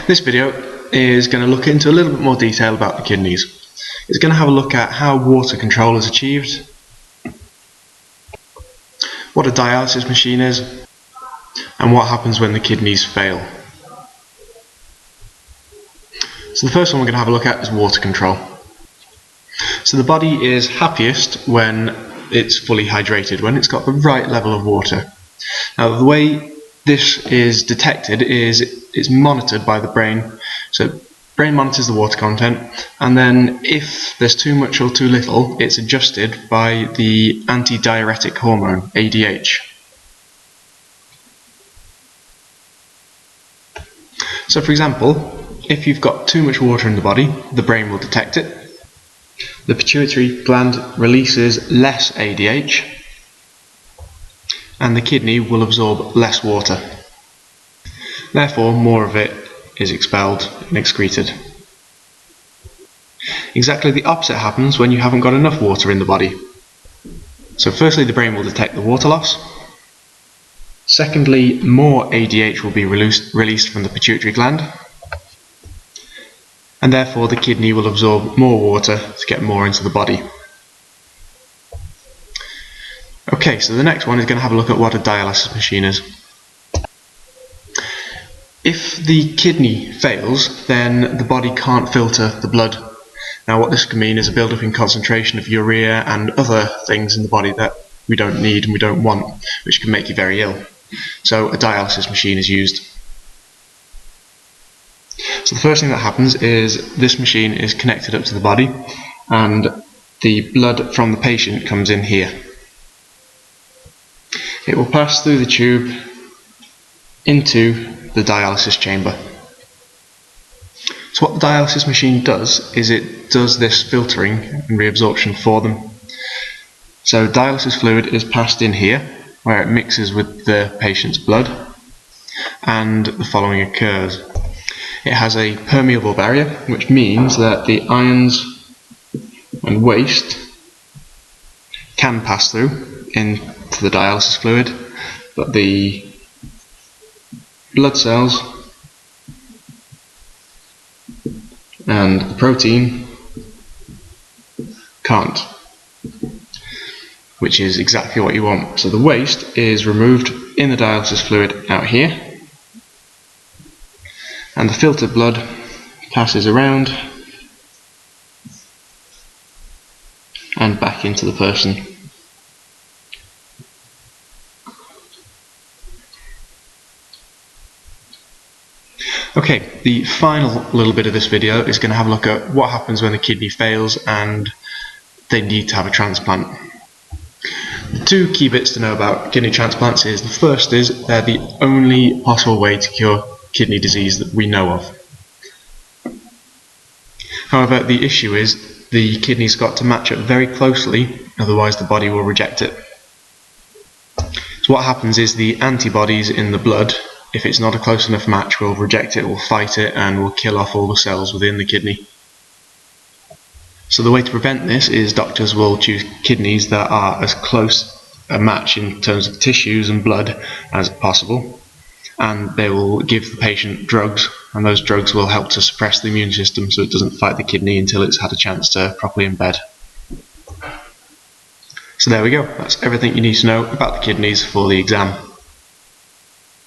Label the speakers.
Speaker 1: This video is going to look into a little bit more detail about the kidneys. It's going to have a look at how water control is achieved, what a dialysis machine is, and what happens when the kidneys fail. So the first one we're going to have a look at is water control. So the body is happiest when it's fully hydrated, when it's got the right level of water. Now the way this is detected is it's monitored by the brain. So brain monitors the water content, and then if there's too much or too little, it's adjusted by the antidiuretic hormone, ADH. So for example, if you've got too much water in the body, the brain will detect it. The pituitary gland releases less ADH, and the kidney will absorb less water. Therefore, more of it is expelled and excreted. Exactly the opposite happens when you haven't got enough water in the body. So firstly, the brain will detect the water loss. Secondly, more ADH will be released from the pituitary gland, and therefore the kidney will absorb more water to get more into the body. Okay, so the next one is going to have a look at what a dialysis machine is. If the kidney fails, then the body can't filter the blood. Now what this can mean is a build-up in concentration of urea and other things in the body that we don't need and we don't want, which can make you very ill. So a dialysis machine is used. So the first thing that happens is this machine is connected up to the body, and the blood from the patient comes in here. It will pass through the tube into the dialysis chamber. So what the dialysis machine does is it does this filtering and reabsorption for them. So dialysis fluid is passed in here, where it mixes with the patient's blood, and the following occurs. It has a permeable barrier, which means that the ions and waste can pass through into the dialysis fluid, but the blood cells and the protein can't, which is exactly what you want. So the waste is removed in the dialysis fluid out here, and the filtered blood passes around and back into the person. Okay, the final little bit of this video is going to have a look at what happens when the kidney fails and they need to have a transplant. The two key bits to know about kidney transplants is, the first is they're the only possible way to cure kidney disease that we know of. However, the issue is the kidney's got to match up very closely, otherwise the body will reject it. So what happens is the antibodies in the blood, if it's not a close enough match, will reject it, will fight it, and will kill off all the cells within the kidney. So the way to prevent this is doctors will choose kidneys that are as close a match in terms of tissues and blood as possible, and they will give the patient drugs, and those drugs will help to suppress the immune system so it doesn't fight the kidney until it's had a chance to properly embed. So there we go, that's everything you need to know about the kidneys for the exam.